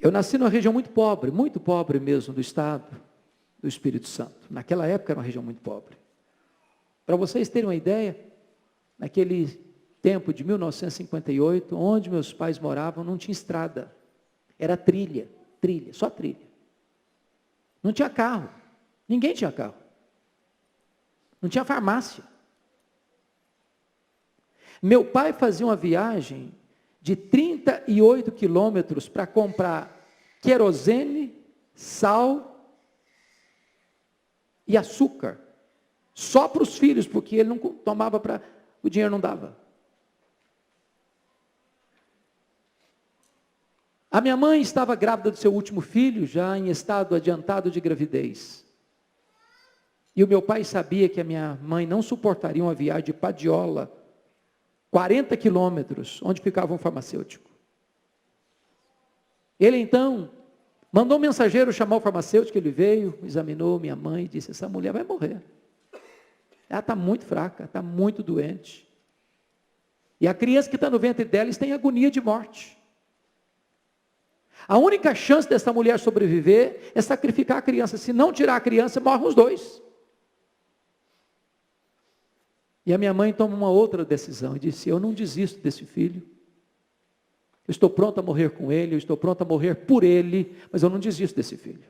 Eu nasci numa região muito pobre mesmo do estado do Espírito Santo. Naquela época era uma região muito pobre. Para vocês terem uma ideia, naquele tempo de 1958, onde meus pais moravam, não tinha estrada. Era trilha, só trilha. Não tinha carro. Ninguém tinha carro. Não tinha farmácia. Meu pai fazia uma viagem de 38 quilômetros para comprar querosene, sal e açúcar. Só para os filhos, porque ele não tomava para... O dinheiro não dava. A minha mãe estava grávida do seu último filho, já em estado adiantado de gravidez. E o meu pai sabia que a minha mãe não suportaria uma viagem de Padiola, 40 quilômetros, onde ficava um farmacêutico. Ele então mandou um mensageiro chamar o farmacêutico, ele veio, examinou minha mãe e disse: essa mulher vai morrer. Ela está muito fraca, está muito doente. E a criança que está no ventre dela está em agonia de morte. A única chance dessa mulher sobreviver é sacrificar a criança. Se não tirar a criança, morrem os dois. E a minha mãe toma uma outra decisão e disse: eu não desisto desse filho. Eu estou pronto a morrer com ele, eu estou pronto a morrer por ele, mas eu não desisto desse filho.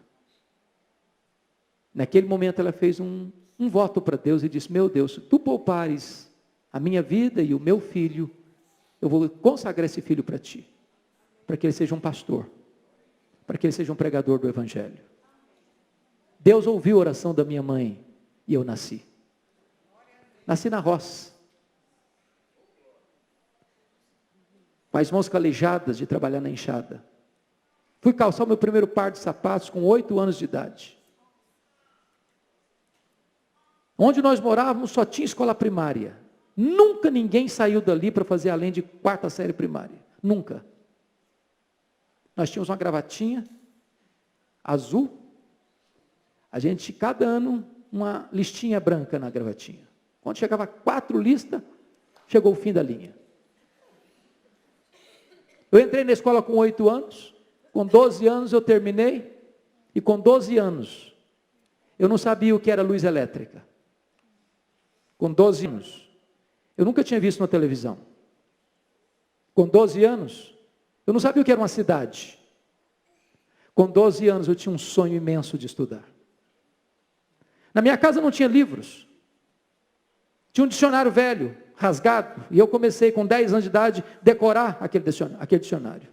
Naquele momento ela fez um voto para Deus e disse: meu Deus, se tu poupares a minha vida e o meu filho, eu vou consagrar esse filho para ti, para que ele seja um pastor, para que ele seja um pregador do Evangelho. Deus ouviu a oração da minha mãe e eu nasci. Nasci na roça, com as mãos calejadas de trabalhar na enxada. Fui calçar o meu primeiro par de sapatos com 8 anos de idade. Onde nós morávamos só tinha escola primária. Nunca ninguém saiu dali para fazer além de 4ª série primária. Nunca. Nós tínhamos uma gravatinha azul. A gente, cada ano, uma listinha branca na gravatinha. Quando chegava 4 listas, chegou o fim da linha. Eu entrei na escola com 8 anos, com 12 anos eu terminei, e com 12 anos, eu não sabia o que era luz elétrica. Com 12 anos, eu nunca tinha visto na televisão. Com 12 anos, eu não sabia o que era uma cidade. Com 12 anos, eu tinha um sonho imenso de estudar. Na minha casa não tinha livros. Tinha um dicionário velho, rasgado, e eu comecei com 10 anos de idade a decorar aquele dicionário.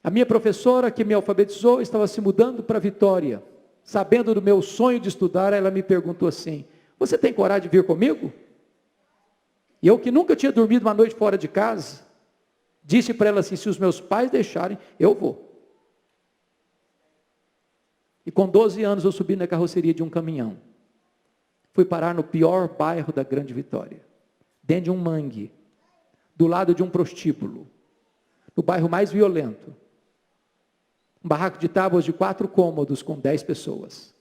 A minha professora que me alfabetizou estava se mudando para Vitória. Sabendo do meu sonho de estudar, ela me perguntou assim: você tem coragem de vir comigo? E eu, que nunca tinha dormido uma noite fora de casa, disse para ela assim: se os meus pais deixarem, eu vou. E com 12 anos eu subi na carroceria de um caminhão. Fui parar no pior bairro da Grande Vitória, dentro de um mangue, do lado de um prostíbulo, no bairro mais violento. Um barraco de tábuas de 4 cômodos com 10 pessoas.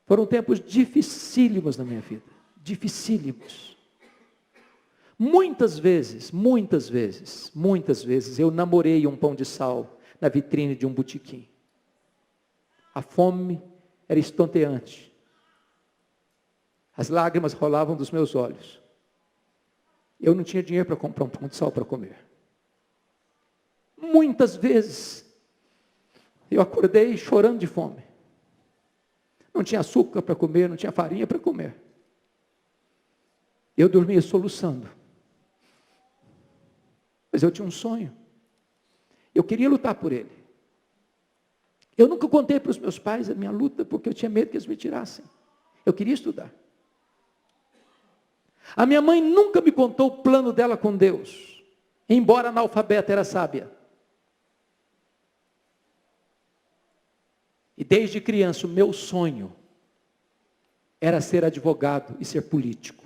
Foram tempos dificílimos na minha vida. Dificílimos. Muitas vezes eu namorei um pão de sal na vitrine de um botequim. A fome era estonteante. As lágrimas rolavam dos meus olhos. Eu não tinha dinheiro para comprar um pão de sal para comer. Muitas vezes eu acordei chorando de fome. Não tinha açúcar para comer, não tinha farinha para comer. Eu dormia soluçando. Mas eu tinha um sonho. Eu queria lutar por ele. Eu nunca contei para os meus pais a minha luta, porque eu tinha medo que eles me tirassem. Eu queria estudar. A minha mãe nunca me contou o plano dela com Deus, embora analfabeta, era sábia. E desde criança o meu sonho era ser advogado e ser político.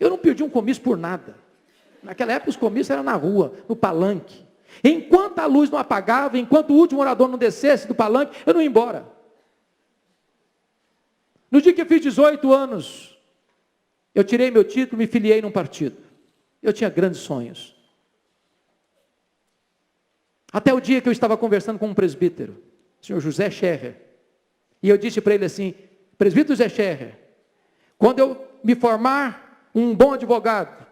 Eu não perdi um comício por nada. Naquela época os comícios eram na rua, no palanque. Enquanto a luz não apagava, enquanto o último orador não descesse do palanque, eu não ia embora. No dia que eu fiz 18 anos, Eu tirei meu título, me filiei num partido. Eu tinha grandes sonhos. Até o dia que eu estava conversando com um presbítero, o senhor José Scherrer. E eu disse para ele assim: presbítero José Scherrer, quando eu me formar um bom advogado,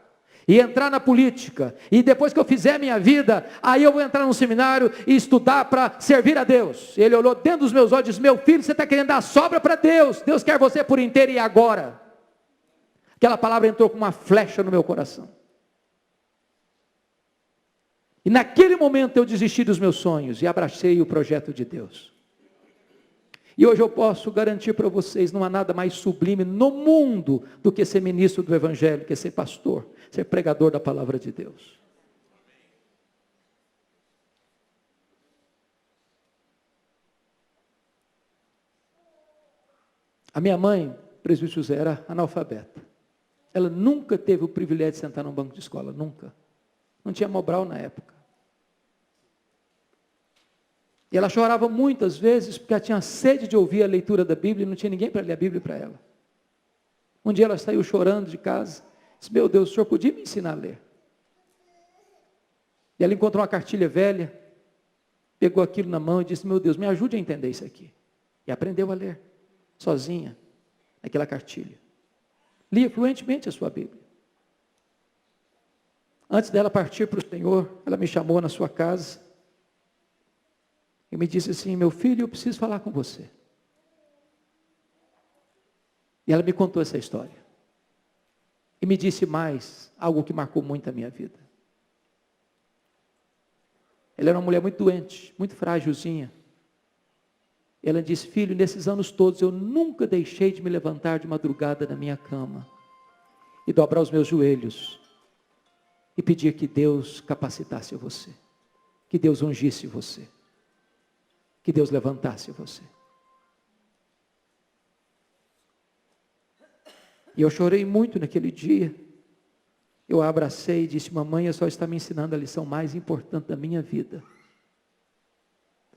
e entrar na política, e depois que eu fizer minha vida, aí eu vou entrar num seminário e estudar para servir a Deus. Ele olhou dentro dos meus olhos e disse: meu filho, você está querendo dar sobra para Deus, Deus quer você por inteiro e agora. Aquela palavra entrou com uma flecha no meu coração. E naquele momento eu desisti dos meus sonhos e abracei o projeto de Deus. E hoje eu posso garantir para vocês, não há nada mais sublime no mundo do que ser ministro do Evangelho, que ser pastor, ser pregador da palavra de Deus. A minha mãe, presbítero José, era analfabeta. Ela nunca teve o privilégio de sentar num banco de escola, nunca. Não tinha Mobral na época. E ela chorava muitas vezes porque ela tinha sede de ouvir a leitura da Bíblia e não tinha ninguém para ler a Bíblia para ela. Um dia ela saiu chorando de casa, disse: meu Deus, o senhor podia me ensinar a ler? E ela encontrou uma cartilha velha, pegou aquilo na mão e disse: meu Deus, me ajude a entender isso aqui. E aprendeu a ler, sozinha, naquela cartilha. Lia fluentemente a sua Bíblia. Antes dela partir para o Senhor, ela me chamou na sua casa e me disse assim: meu filho, eu preciso falar com você. E ela me contou essa história. E me disse mais, algo que marcou muito a minha vida. Ela era uma mulher muito doente, muito frágilzinha. Ela disse: filho, nesses anos todos eu nunca deixei de me levantar de madrugada na minha cama e dobrar os meus joelhos e pedir que Deus capacitasse você, que Deus ungisse você, que Deus levantasse você. E eu chorei muito naquele dia. Eu a abracei e disse: mamãe, a senhora está me ensinando a lição mais importante da minha vida.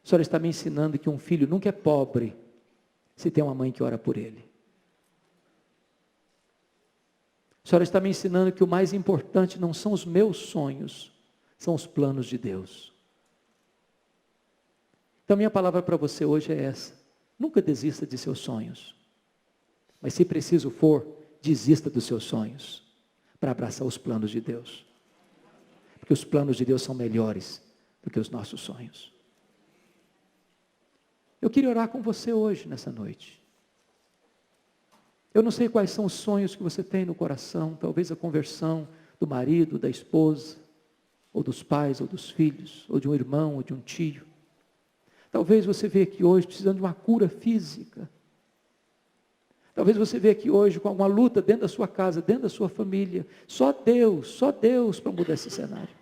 A senhora está me ensinando que um filho nunca é pobre se tem uma mãe que ora por ele. A senhora está me ensinando que o mais importante não são os meus sonhos, são os planos de Deus. Então minha palavra para você hoje é essa: nunca desista de seus sonhos, mas se preciso for, desista dos seus sonhos, para abraçar os planos de Deus, porque os planos de Deus são melhores do que os nossos sonhos. Eu queria orar com você hoje, nessa noite. Eu não sei quais são os sonhos que você tem no coração, talvez a conversão do marido, da esposa, ou dos pais, ou dos filhos, ou de um irmão, ou de um tio. Talvez você veja aqui hoje precisando de uma cura física. Talvez você veja aqui hoje com alguma luta dentro da sua casa, dentro da sua família. Só Deus para mudar esse cenário.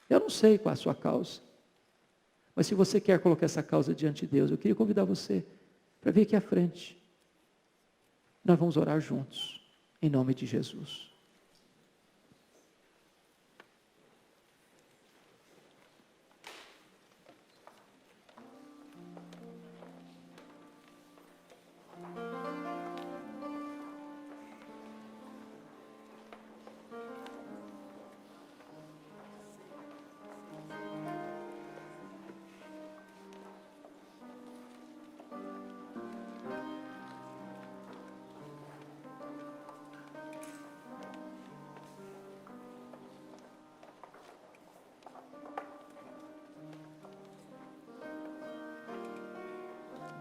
Eu não sei qual é a sua causa. Mas se você quer colocar essa causa diante de Deus, eu queria convidar você para vir aqui à frente. Nós vamos orar juntos, em nome de Jesus.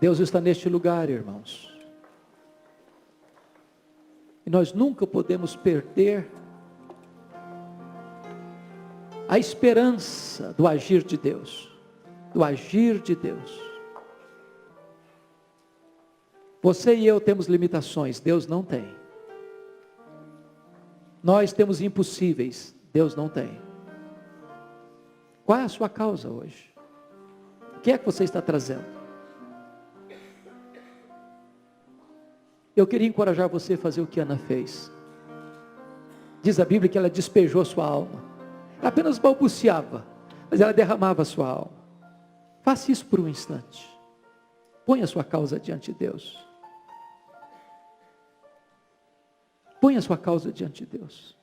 Deus está neste lugar, irmãos. E nós nunca podemos perder a esperança do agir de Deus. Do agir de Deus. Você e eu temos limitações, Deus não tem. Nós temos impossíveis, Deus não tem. Qual é a sua causa hoje? O que é que você está trazendo? Eu queria encorajar você a fazer o que Ana fez. Diz a Bíblia que ela despejou sua alma. Ela apenas balbuciava, mas ela derramava a sua alma. Faça isso por um instante. Ponha a sua causa diante de Deus. Põe a sua causa diante de Deus.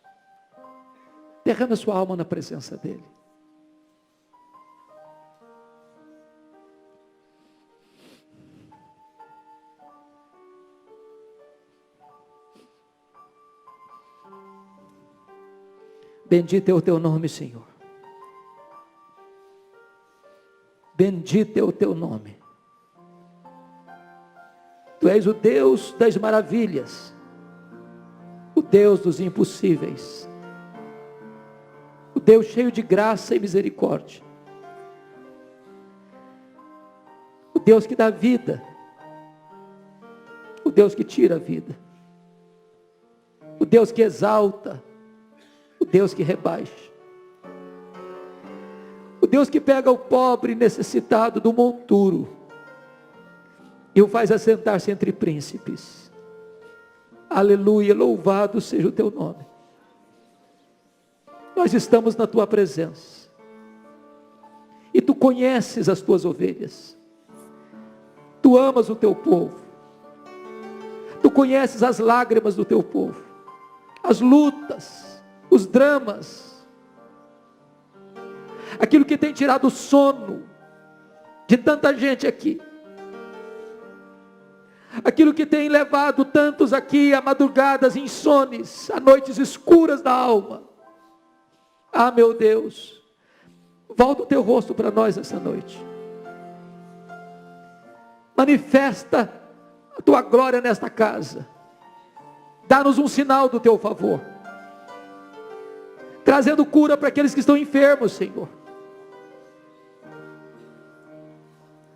Derrame a sua alma na presença dEle. Bendito é o teu nome, Senhor. Bendito é o teu nome. Tu és o Deus das maravilhas, o Deus dos impossíveis, o Deus cheio de graça e misericórdia, o Deus que dá vida, o Deus que tira a vida, o Deus que exalta, o Deus que rebaixa, o Deus que pega o pobre necessitado do monturo e o faz assentar-se entre príncipes. Aleluia, louvado seja o teu nome. Nós estamos na tua presença e tu conheces as tuas ovelhas, tu amas o teu povo, tu conheces as lágrimas do teu povo, as lutas, os dramas, aquilo que tem tirado o sono de tanta gente aqui, aquilo que tem levado tantos aqui a madrugadas insones, a noites escuras da alma. Ah, meu Deus, volta o teu rosto para nós essa noite, manifesta a tua glória nesta casa, dá-nos um sinal do teu favor, trazendo cura para aqueles que estão enfermos, Senhor.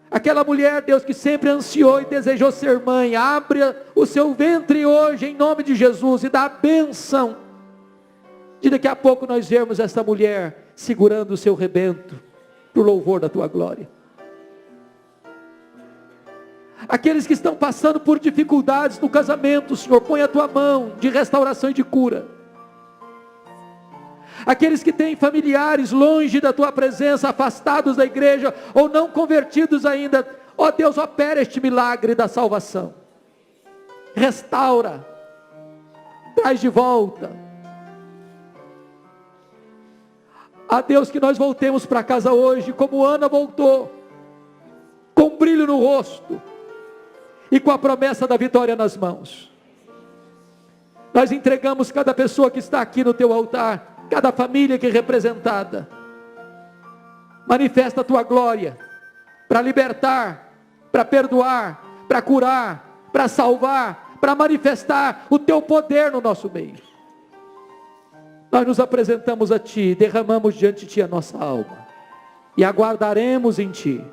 Aquela mulher, Deus, que sempre ansiou e desejou ser mãe, abre o seu ventre hoje, em nome de Jesus, e dá a bênção, de daqui a pouco nós vermos essa mulher, segurando o seu rebento, para o louvor da tua glória. Aqueles que estão passando por dificuldades no casamento, Senhor, põe a tua mão de restauração e de cura. Aqueles que têm familiares longe da tua presença, afastados da igreja, ou não convertidos ainda, ó Deus, opera este milagre da salvação, restaura, traz de volta. A Deus, que nós voltemos para casa hoje, como Ana voltou, com um brilho no rosto, e com a promessa da vitória nas mãos. Nós entregamos cada pessoa que está aqui no teu altar, cada família aqui representada. Manifesta a tua glória, para libertar, para perdoar, para curar, para salvar, para manifestar o teu poder no nosso meio. Nós nos apresentamos a ti, derramamos diante de ti a nossa alma, e aguardaremos em ti,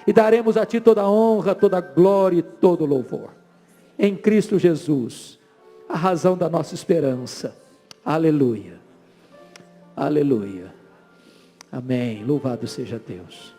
e daremos a ti toda a honra, toda a glória e todo o louvor, em Cristo Jesus, a razão da nossa esperança. Aleluia, aleluia, amém, louvado seja Deus.